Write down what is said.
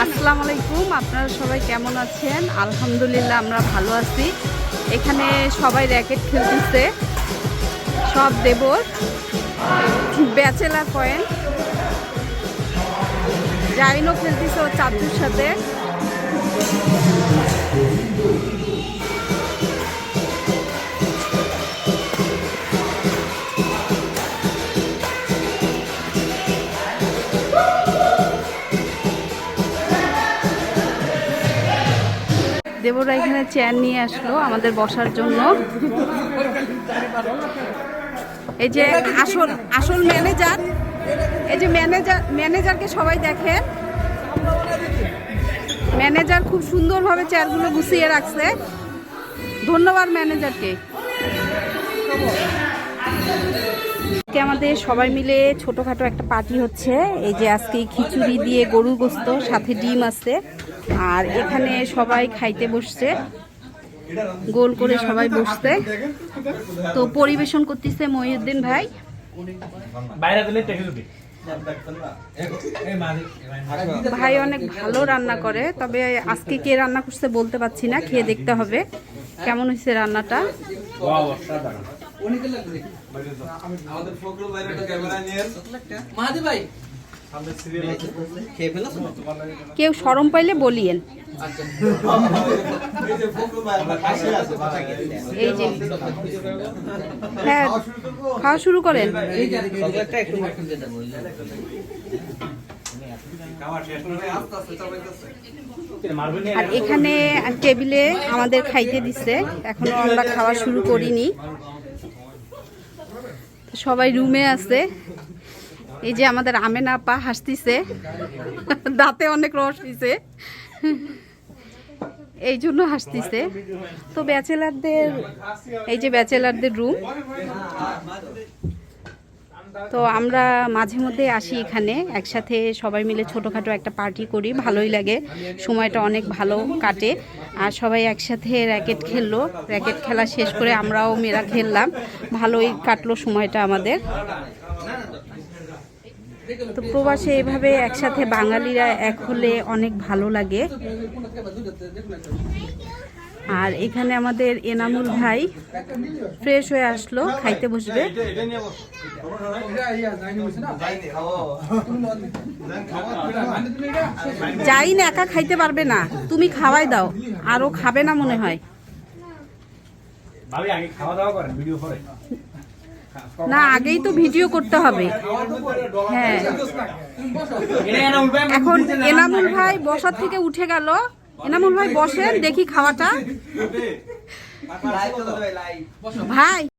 আসসালামু আলাইকুম, আপনারা সবাই কেমন আছেন? আলহামদুলিল্লাহ আমরা ভালো আছি। এখানে সবাই র্যাকেট খেলতেছে, সব দেবর ব্যাচেলার পয়েন্ট। জাইনও খেলতেছে ওর চাচুর সাথে। দেবরা এখানে চেয়ার নিয়ে আসলো আমাদের বসার জন্য। এই যে আসল ম্যানেজার, এই যে ম্যানেজারকে সবাই দেখেন। ম্যানেজার খুব সুন্দরভাবে চেয়ারগুলো গুছিয়ে রাখছে। ধন্যবাদ ম্যানেজারকে। আমাদের সবাই মিলে ছোটখাটো একটা পার্টি হচ্ছে। এই যে আজকে খিচুড়ি দিয়ে গরুর গোস্ত, সাথে ডিম আছে। আর এখানে সবাই খাইতে বসছে, গোল করে সবাই বসছে। তো পরিবেশন করতেছে মহিউদ্দিন ভাই। ভাই অনেক ভালো রান্না করে, তবে আজকে কে রান্না করছে বলতে পারছি না, খেয়ে দেখতে হবে কেমন হয়েছে রান্নাটা। কেউ শরম পাইলে বলিয়েন। এই যে হ্যাঁ, খাওয়া শুরু করেন। আর এখানে টেবিলে আমাদের খাইতে দিচ্ছে, এখনো আমরা খাওয়া শুরু করিনি, সবাই রুমে আছে। এই যে আমাদের আমেনা আপা হাসতিছে, দাঁতে অনেক রস হয়েছে, এই জন্য হাসতিছে। তো ব্যাচেলারদের, এই যে ব্যাচেলারদের রুম। তো আমরা মাঝে মধ্যে আসি এখানে, একসাথে সবাই মিলে ছোটোখাটো একটা পার্টি করি, ভালোই লাগে, সময়টা অনেক ভালো কাটে। আর সবাই একসাথে র্যাকেট খেললো, র্যাকেট খেলা শেষ করে আমরাও মেয়েরা খেললাম, ভালোই কাটলো সময়টা আমাদের। তো প্রবাসে এভাবে একসাথে বাঙালিরা এক হলে অনেক ভালো লাগে। আর এখানে আমাদের এনামুল ভাই ফ্রেশ হয়ে আসলো, খাইতে বসবে। যাই না, একা খাইতে পারবে না, তুমি খাওয়াই দাও, আরো খাবে না মনে হয়। না, আগেই তো ভিডিও করতে হবে। হ্যাঁ, এখন এনামুল ভাই বসার থেকে উঠে গেল। এনামুল ভাই বসেন, দেখি খাওয়াটা। ভাই